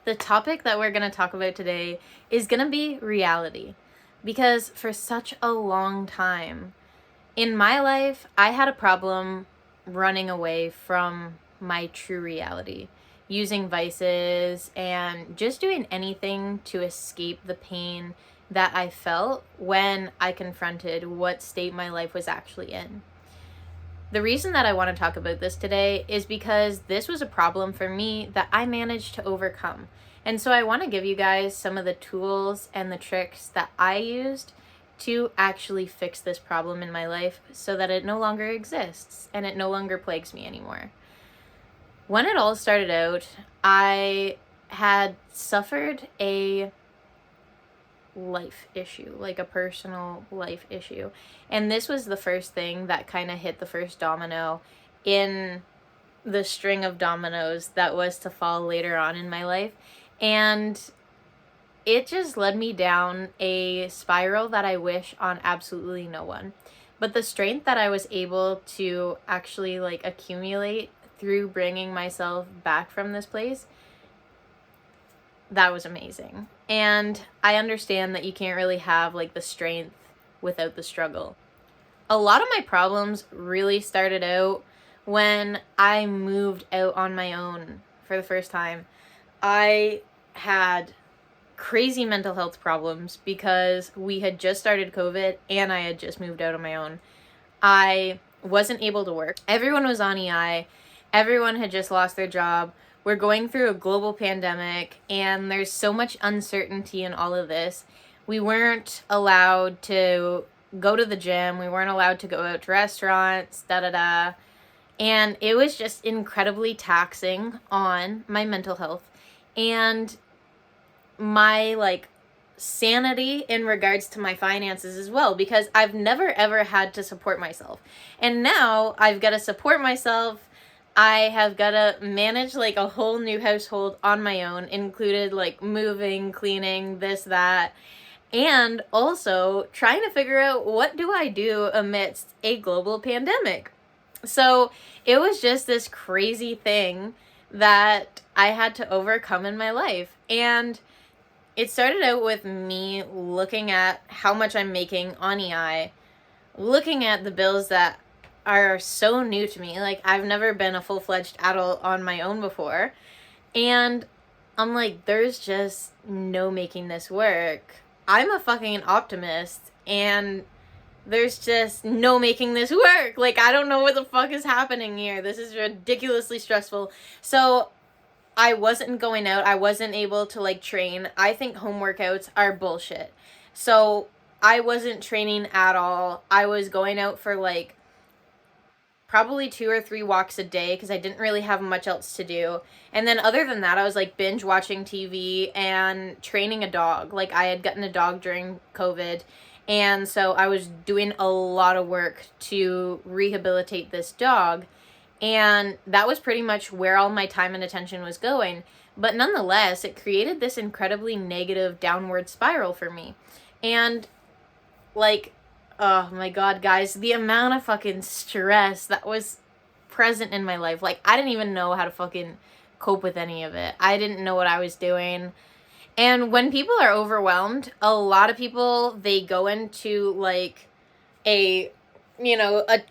The topic that we're going to talk about today is going to be reality. Because for such a long time in my life, I had a problem running away from my true reality, using vices and just doing anything to escape the pain that I felt when I confronted what state my life was actually in. The reason that I want to talk about this today is because this was a problem for me that I managed to overcome. And so I want to give you guys some of the tools and the tricks that I used to actually fix this problem in my life so that it no longer exists and it no longer plagues me anymore. When it all started out, I had suffered a life issue, like a personal life issue. And this was the first thing that kind of hit the first domino in the string of dominoes that was to fall later on in my life. And it just led me down a spiral that I wish on absolutely no one. But the strength that I was able to actually accumulate through bringing myself back from this place, that was amazing. And I understand that you can't really have the strength without the struggle. A lot of my problems really started out when I moved out on my own for the first time. I had crazy mental health problems because we had just started COVID and I had just moved out on my own. I wasn't able to work. Everyone was on EI. Everyone had just lost their job. We're going through a global pandemic, and there's so much uncertainty in all of this. We weren't allowed to go to the gym. We weren't allowed to go out to restaurants, And it was just incredibly taxing on my mental health and my sanity in regards to my finances as well, because I've never ever had to support myself. And now I've got to support myself. I have got to manage a whole new household on my own, included moving, cleaning, this, that, and also trying to figure out what do I do amidst a global pandemic. So it was just this crazy thing that I had to overcome in my life. And it started out with me looking at how much I'm making on EI, looking at the bills that are so new to me. I've never been a full-fledged adult on my own before. And I'm there's just no making this work. I'm a fucking optimist, and there's just no making this work. I don't know what the fuck is happening here. This is ridiculously stressful. So I wasn't going out. I wasn't able to train. I think home workouts are bullshit. So I wasn't training at all. I was going out for probably 2 or 3 walks a day because I didn't really have much else to do. And then other than that, I was binge watching TV and training a dog. I had gotten a dog during COVID, and so I was doing a lot of work to rehabilitate this dog. And that was pretty much where all my time and attention was going. But nonetheless, it created this incredibly negative downward spiral for me. And oh my god, guys, the amount of fucking stress that was present in my life. I didn't even know how to fucking cope with any of it. I didn't know what I was doing. And when people are overwhelmed, a lot of people, they go into a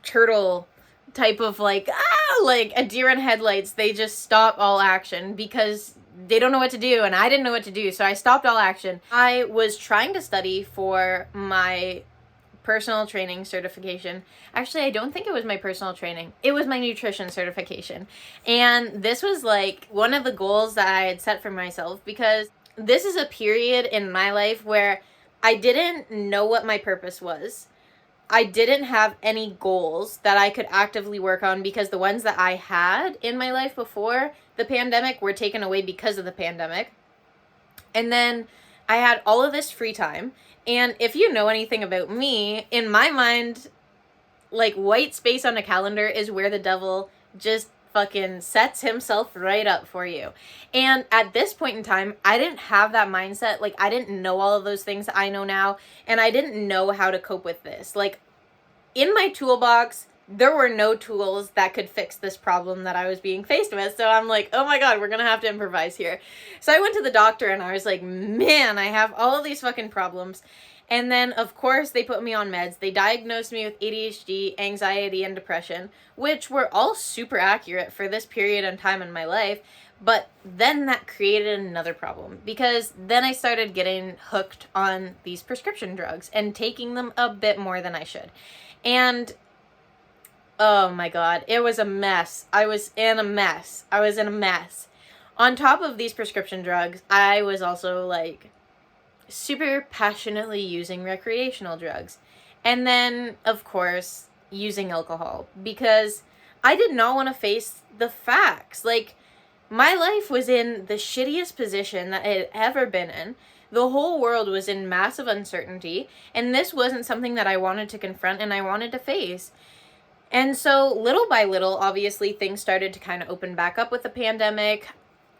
turtle type of a deer in headlights. They just stop all action because they don't know what to do, and I didn't know what to do, so I stopped all action. I was trying to study for my personal training certification. Actually, I don't think it was my personal training. It was my nutrition certification. And this was one of the goals that I had set for myself, because this is a period in my life where I didn't know what my purpose was. I didn't have any goals that I could actively work on because the ones that I had in my life before the pandemic were taken away because of the pandemic. And then I had all of this free time. And if you know anything about me, in my mind, white space on a calendar is where the devil just fucking sets himself right up for you. And at this point in time, I didn't have that mindset. I didn't know all of those things that I know now, and I didn't know how to cope with this. In my toolbox, there were no tools that could fix this problem that I was being faced with. So I'm like, oh my God, we're going to have to improvise here. So I went to the doctor and I was like, man, I have all of these fucking problems. And then, of course, they put me on meds. They diagnosed me with ADHD, anxiety, and depression, which were all super accurate for this period and time in my life. But then that created another problem, because then I started getting hooked on these prescription drugs and taking them a bit more than I should. And oh my God, it was a mess. I was in a mess. On top of these prescription drugs, I was also like super passionately using recreational drugs. And then, of course, using alcohol, because I did not want to face the facts. Like, my life was in the shittiest position that it had ever been in. The whole world was in massive uncertainty, and this wasn't something that I wanted to confront and I wanted to face. And so, little by little, obviously, things started to kind of open back up with the pandemic.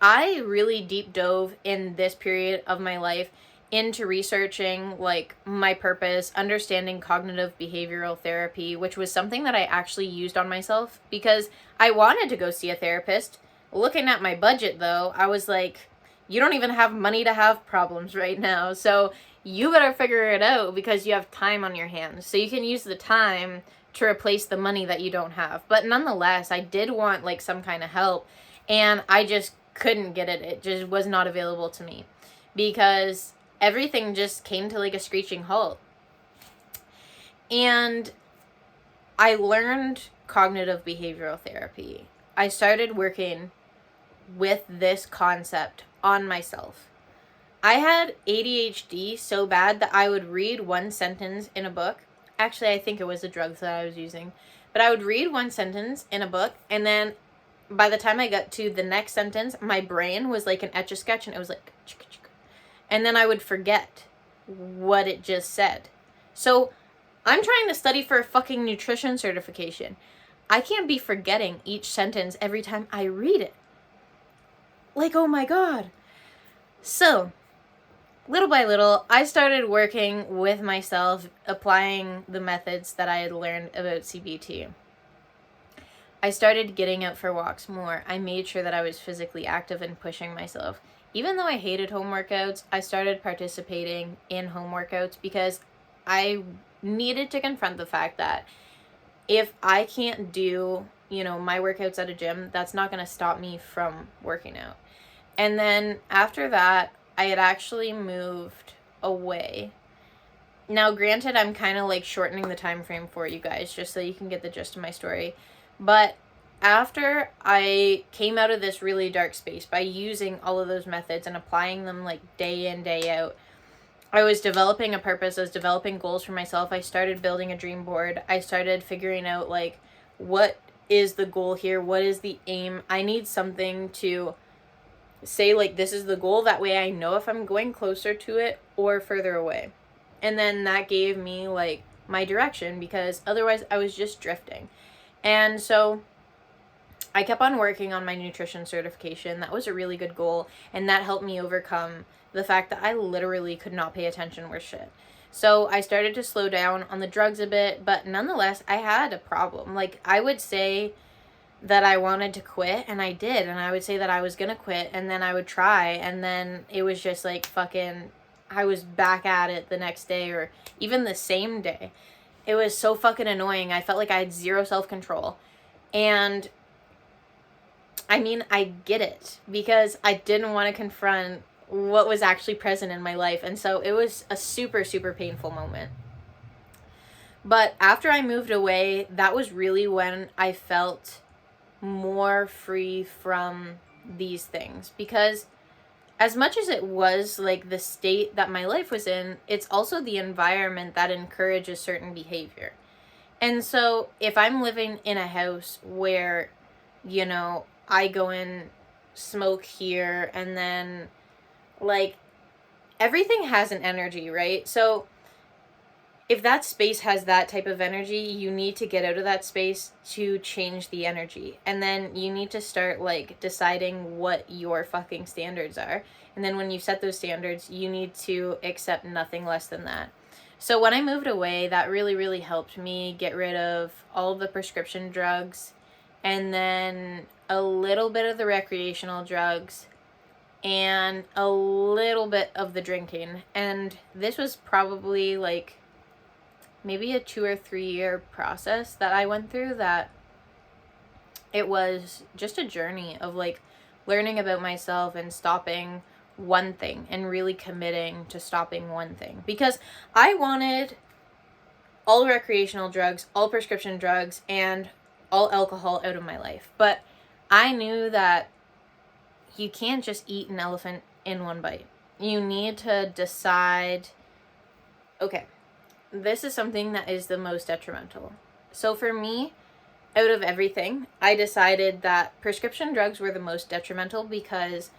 I really deep dove in this period of my life into researching like my purpose, understanding cognitive behavioral therapy, which was something that I actually used on myself because I wanted to go see a therapist. Looking at my budget though, I was like, you don't even have money to have problems right now. So you better figure it out because you have time on your hands. So you can use the time to replace the money that you don't have. But nonetheless, I did want like some kind of help, and I just couldn't get it. It just was not available to me because everything just came to like a screeching halt. And I learned cognitive behavioral therapy. I started working with this concept on myself. I had ADHD so bad that I would read one sentence in a book. Actually, I think it was the drugs that I was using. But I would read one sentence in a book, and then by the time I got to the next sentence, my brain was like an Etch-a-Sketch, and it was like, and then I would forget what it just said. So I'm trying to study for a fucking nutrition certification. I can't be forgetting each sentence every time I read it. Like, oh my God. So, little by little, I started working with myself, applying the methods that I had learned about CBT. I started getting out for walks more. I made sure that I was physically active and pushing myself. Even though I hated home workouts, I started participating in home workouts because I needed to confront the fact that if I can't do, my workouts at a gym, that's not going to stop me from working out. And then after that, I had actually moved away. Now, granted, I'm kind of like shortening the time frame for you guys just so you can get the gist of my story. But after I came out of this really dark space by using all of those methods and applying them like day in, day out, I was developing a purpose. I was developing goals for myself. I started building a dream board. I started figuring out like, what is the goal here? What is the aim? I need something to say like, this is the goal. That way I know if I'm going closer to it or further away. And then that gave me like my direction, because otherwise I was just drifting. And so I kept on working on my nutrition certification. That was a really good goal, and that helped me overcome the fact that I literally could not pay attention worth shit. So I started to slow down on the drugs a bit, but nonetheless, I had a problem. Like, I would say that I wanted to quit, and I did, and I would say that I was gonna quit, and then I would try, and then it was just like fucking, I was back at it the next day or even the same day. It was so fucking annoying. I felt like I had zero self-control. And I mean, I get it, because I didn't want to confront what was actually present in my life. And so it was a super, super painful moment. But after I moved away, that was really when I felt more free from these things. Because as much as it was like the state that my life was in, it's also the environment that encourages certain behavior. And so if I'm living in a house where, I go in, smoke here, and then like everything has an energy, right? So if that space has that type of energy, you need to get out of that space to change the energy. And then you need to start like deciding what your fucking standards are. And then when you set those standards, you need to accept nothing less than that. So when I moved away, that really, really helped me get rid of all of the prescription drugs and then a little bit of the recreational drugs and a little bit of the drinking. And this was probably like maybe a 2 or 3 year process that I went through, that it was just a journey of like learning about myself and stopping one thing and really committing to stopping one thing, because I wanted all recreational drugs, all prescription drugs, and all alcohol out of my life. But I knew that you can't just eat an elephant in one bite. You need to decide, okay, this is something that is the most detrimental. So for me, out of everything, I decided that prescription drugs were the most detrimental because